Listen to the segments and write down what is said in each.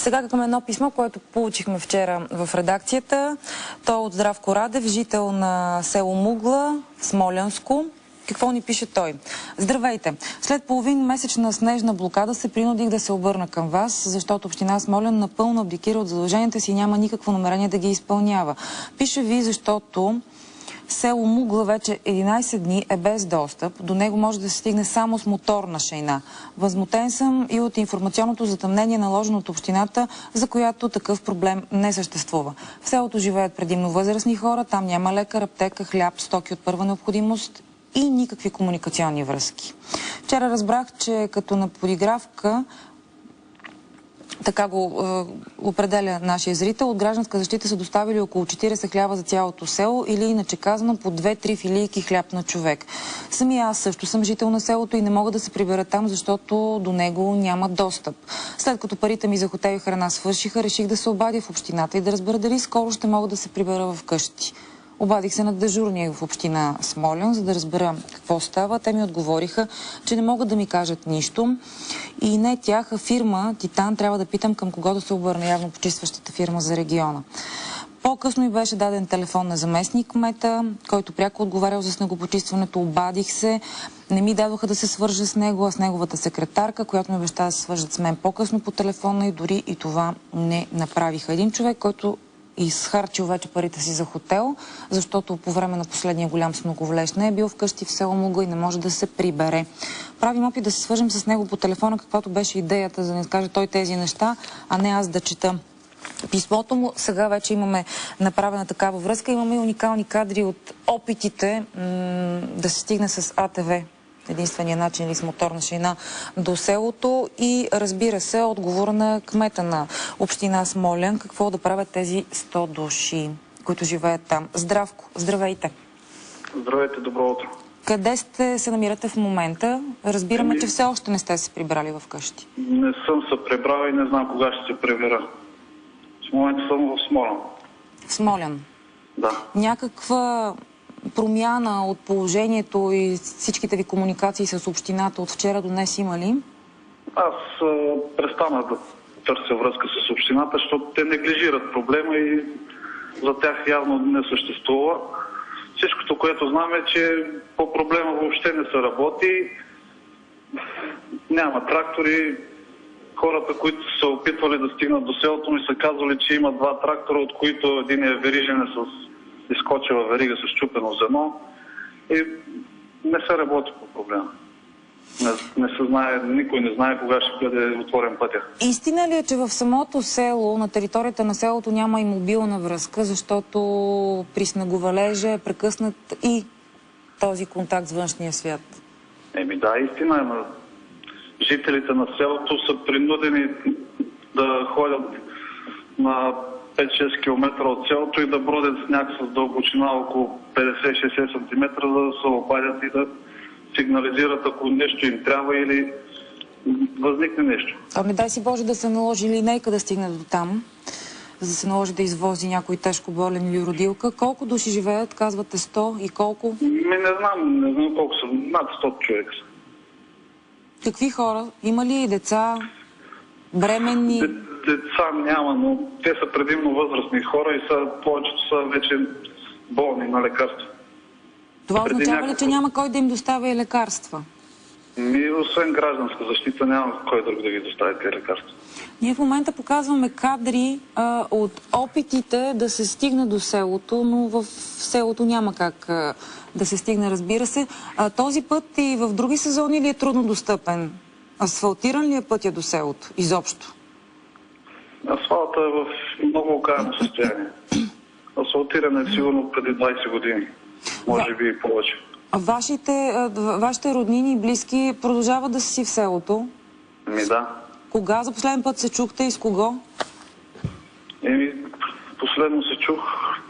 Сега към едно писмо, което получихме вчера в редакцията. То е от Здравко Радев, жител на село Мугла, Смоляnsко. Какво ни пише той? Здравейте! След половин месечна снежна блокада се принудих да се обърна към вас, защото община Смолян напълно абдикира от задълженията си и няма никакво намерение да ги изпълнява. Пише ви, защото село Мугла вече 11 дни е без достъп. До него може да се стигне само с моторна шейна. Възмутен съм и от информационното затъмнение, наложено от общината, за която такъв проблем не съществува. В селото живеят предимно възрастни хора, там няма лекар, аптека, хляб, стоки от първа необходимост и никакви комуникационни връзки. Вчера разбрах, че като на подигравка, така го определя нашия зрител, от гражданска защита са доставили около 40 хляба за цялото село или иначе казано по 2-3 филийки хляб на човек. Самия аз също съм жител на селото и не мога да се прибера там, защото до него няма достъп. След като парите ми за хотел и храна свършиха, реших да се обадя в общината и да разбера дали скоро ще мога да се прибера вкъщи. Обадих се на дежурния в община Смолян, за да разбера какво става. Те ми отговориха, че не могат да ми кажат нищо. И не тях, а фирма Титан, трябва да питам към кого да се обърна, явно почистващата фирма за региона. По-късно ми беше даден телефон на заместник кмета, който пряко отговарял за снегопочистването. Обадих се, не ми дадоха да се свържа с него, а с неговата секретарка, която ми обеща да се свържат с мен по-късно по телефона и дори и това не направиха. Един човек, който изхарчил вече парите си за хотел, защото по време на последния голям снеговалеж не е бил вкъщи в село Мугла и не може да се прибере. Правим опит да се свържем с него по телефона, каквато беше идеята, за да не каже той тези неща, а не аз да чета писмото му. Сега вече имаме направена такава връзка. Имаме и уникални кадри от опитите да се стигне с АТВ, единствения начин или с моторна шейна до селото и разбира се отговора на кмета на община Смолян какво да правят тези 100 души, които живеят там. Здравко, здравейте! Здравейте, добро утро! Къде се намирате в момента? Разбираме, че все още не сте се прибрали вкъщи. Не съм се прибрал и не знам кога ще се прибера. В момента съм в Смолян. В Смолян? Да. Някаква промяна от положението и всичките ви комуникации с общината от вчера до днес има ли? Аз престанах да търся връзка с общината, защото те неглижират проблема и за тях явно не съществува. Всичкото, което знам е, че по проблема въобще не се работи. Няма трактори. Хората, които са опитвали да стигнат до селото, ми са казвали, че има 2 трактора, от които един е верижен с изкочила верига с чупено зърно и не се работи по проблема. Не се знае, никой не знае кога ще бъде отворен пътя. Истина ли е, че в самото село, на територията на селото няма и мобилна връзка, защото при снеговалежа е прекъснат и този контакт с външния свят? Да, истина е. Жителите на селото са принудени да ходят на 5-6 км от селото и да бродят сняг с дълбочина около 50-60 см, за да се обадят и да сигнализират, ако нещо им трябва или възникне нещо. Не дай си Боже да се наложи линейка да стигне до там, за да се наложи да извози някой тежко болен или родилка. Колко души живеят? Казвате 100 и колко? Не знам колко са. Над 100 човека са. Какви хора? Има ли деца? Бременни? Деца няма, но те са предимно възрастни хора и повечето са вече болни на лекарства. Това означава ли, че няма кой да им доставя и лекарства? Освен гражданска защита няма кой друг да ги достави тези лекарства. Ние в момента показваме кадри от опитите да се стигне до селото, но в селото няма как да се стигне, разбира се. Този път и в други сезони ли е трудно достъпен? Асфалтиран ли е пътя до селото изобщо? Асфалта е в много окаяно състояние. Асфалтиран е сигурно преди 20 години. Може би и повече. Вашите роднини и близки продължават да са си в селото? Да. Кога за последен път се чухте и с кого? Последно се чух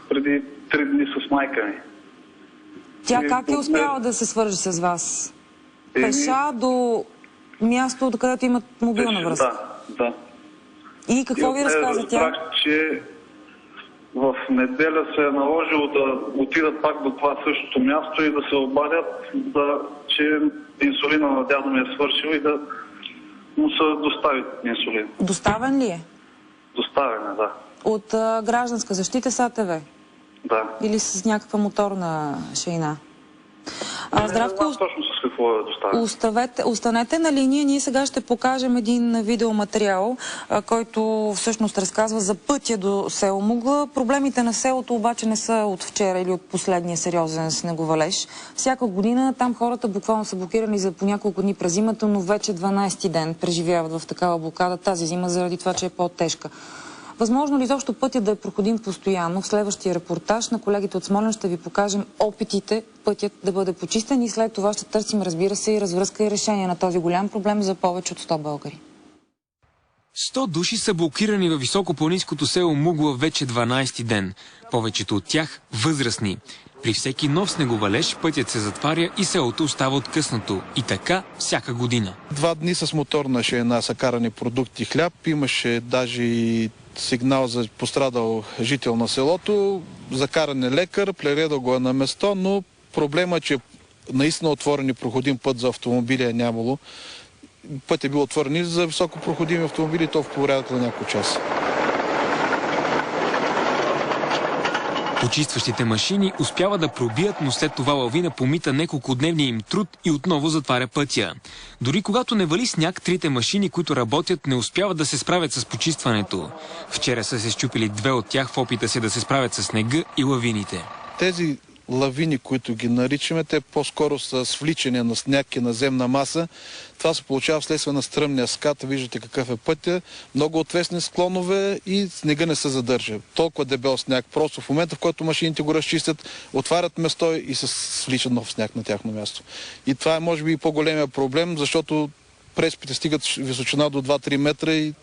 преди 3 дни с майка ми. Тя как е успяла да се свърже с вас? Пеша до място, до където имат мобилна връзка? Да. И какво ви разказа тя? Разбрах, че в неделя се е наложило да отидат пак до това същото място и да се обадят, че инсулина на дядо ми е свършил и да му се достави инсулин. Доставен ли е? Доставяне, да. От Гражданска защита с АТВ? Да. Или с някаква моторна шейна? Здравко, точно с какво е доставяне. Останете на линия. Ние сега ще покажем един видеоматериал, който всъщност разказва за пътя до село Мугла. Проблемите на селото обаче не са от вчера или от последния сериозен снеговалеж. Всяка година там хората буквално са блокирани за по няколко дни през зимата, но вече 12-ти ден преживяват в такава блокада тази зима, заради това, че е по-тежка. Възможно ли изобщо пътя да е проходим постоянно? В следващия репортаж на колегите от Смолян ще ви покажем опитите пътят да бъде почистен и след това ще търсим, разбира се, и развръзка и решение на този голям проблем за повече от 100 българи. 100 души са блокирани във високопланинското село Мугла вече 12-ти ден. Повечето от тях възрастни. При всеки нов снеговалеж пътят се затваря и селото остава откъснато. И така всяка година. 2 дни с моторна шейна са карани продукти, хляб. Имаше даже и сигнал за пострадал жител на селото. Закаран е лекар, прередал го е на место, но проблема е, че наистина отворен и проходим път за автомобили е нямало. Път е бил отворен и за високопроходими автомобили, то в порядъка на няколко часа. Почистващите машини успяват да пробият, но след това лавина помита неколкодневния им труд и отново затваря пътя. Дори когато не вали сняг, трите машини, които работят, не успяват да се справят с почистването. Вчера са се счупили 2 от тях в опита си да се справят с снега и лавините. Тези лавини, които ги наричаме, те по-скоро са свличане на сняг и на земна маса. Това се получава вследствие на стръмния скат. Виждате какъв е пътя. Много отвесни склонове и снега не се задържа. Толкова дебел сняг. Просто в момента, в който машините го разчистят, отварят место и се свлича нов сняг на тяхно място. И това е може би и по-големия проблем, защото преспите стигат височина до 2-3 метра и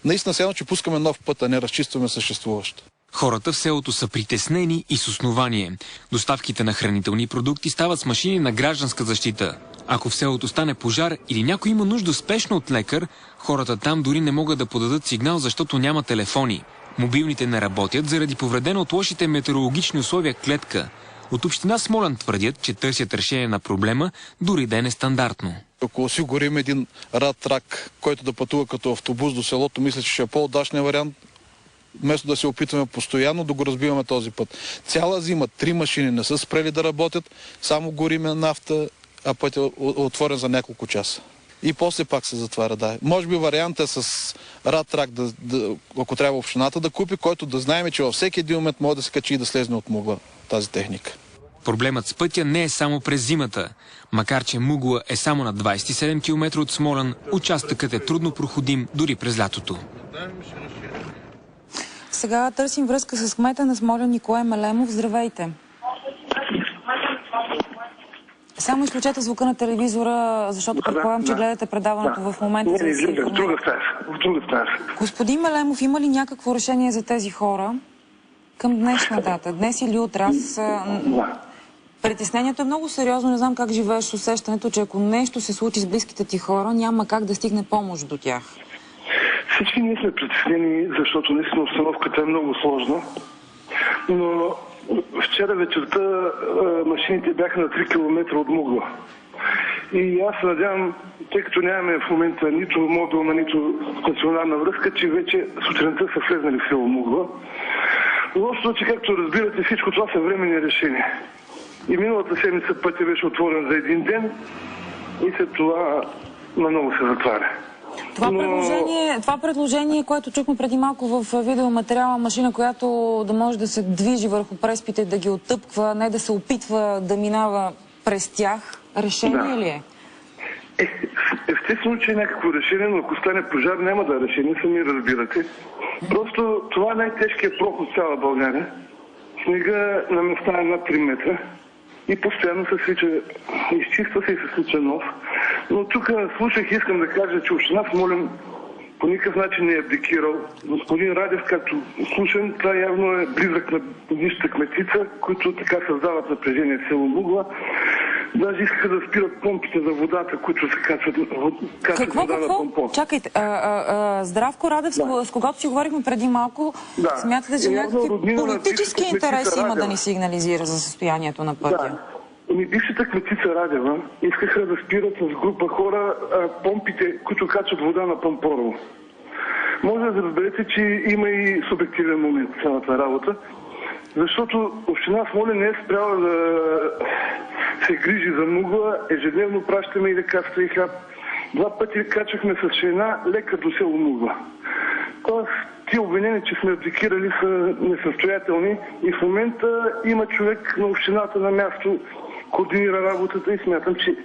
наистина се едно, че пускаме нов път, а не разчистваме съществуващо. Хората в селото са притеснени и с основание. Доставките на хранителни продукти стават с машини на Гражданска защита. Ако в селото стане пожар или някой има нужда спешно от лекар, хората там дори не могат да подадат сигнал, защото няма телефони. Мобилните не работят заради повредена от лошите метеорологични условия клетка. От община Смолян твърдят, че търсят решение на проблема, дори да е нестандартно. Ако осигурим един рад-трак, който да пътува като автобус до селото, мисля, че ще е по-удачният вариант, вместо да се опитваме постоянно да го разбиваме този път. Цяла зима 3 машини не са спрели да работят, само гориме нафта, а път е отворен за няколко часа. И после пак се затваря, да. Може би вариант е с рад-трак, ако трябва общината да купи, който да знаем, че във всеки един момент може да се качи и да слезне от Мугла тази техника. Проблемът с пътя не е само през зимата. Макар че Мугла е само на 27 км от Смолян, участъкът е трудно проходим дори през лятото. Сега търсим връзка с кмета на Смолян Николай Мелемов. Здравейте! Само изключете звука на телевизора, защото предполагам, че гледате предаването в момента. Не, в друга стая. Господин Мелемов, има ли някакво решение за тези хора към днешна дата? Днес или утре? Притеснението е много сериозно. Не знам как живееш с усещането, че ако нещо се случи с близките ти хора, няма как да стигне помощ до тях. Всички ние сме притеснени, защото наистина обстановката е много сложна. Но вчера вечерта машините бяха на 3 км от Мугла. И аз се надявам, тъй като нямаме в момента нито мобилна, нито стационарна връзка, че вече сутринта са влезнали в село Мугла. Лошото, че както разбирате, всичко това са временни решения. И миналата седмица пътя беше отворен за един ден и след това наново се затваря. Това предложение, което чухме преди малко в видеоматериала, машина, която да може да се движи върху преспите, да ги оттъпква, не да се опитва да минава през тях, решение ли е? Естествено, че е някакво решение, но ако стане пожар, няма да е решение, сами разбирате. Просто това е най-тежкият проход в цяла България. Снега на места е над 3 метра и постоянно се свича, изчиства се и се свича нов. Но тук слушах и искам да кажа, че община Смолян по никакъв начин не е абдикирал. Господин Радев, както слушам, това явно е близък на нищата кметица, които така създават напрежение в село Мугла. Даже искаха да спират помпите за водата, които се качват вода на помпон. Чакайте, Здравко Радев, с когото си говорихме преди малко, смятате, че някакви политически интереси има да ни сигнализира за състоянието на пътя? Бившата кметица Радева искаха да спират с група хора помпите, които качват вода на Пампорово. може да разберете, че има и субективен момент в цялата работа, защото община Смолян не е спряла да се грижи за Мугла, ежедневно пращаме и лекарства и хляб. 2 пъти качахме с шейна лекар до село Мугла. Тоест, тия обвинения, че сме абдикирали, са несъстоятелни и в момента има човек на общината на място, координира работата и смятам, че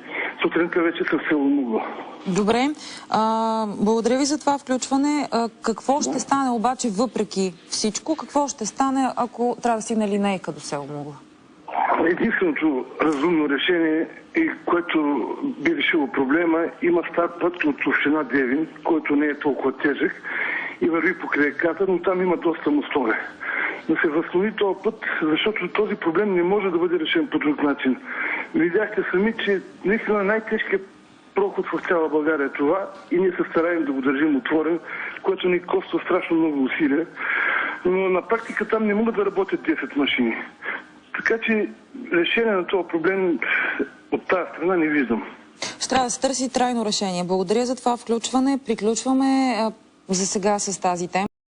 сутринта вече са в село Мугла. Добре. Благодаря ви за това включване. Какво ще стане обаче въпреки всичко? Какво ще стане, ако трябва да стигне линейка до село Мугла? Единственото разумно решение, което би решило проблема, има стар път от община Девин, който не е толкова тежък и върви по реката, но там има доста мостове. Да се възстанови този път, защото този проблем не може да бъде решен по друг начин. Видяхте сами, че наистина най-тежкият проход в цяла България е това и ние се стараем да го държим отворен, което ни коства страшно много усилия, но на практика там не могат да работят 10 машини. Така че решение на този проблем от тази страна не виждам. Ще трябва да се търси трайно решение. Благодаря за това включване. Приключваме за сега с тази тема.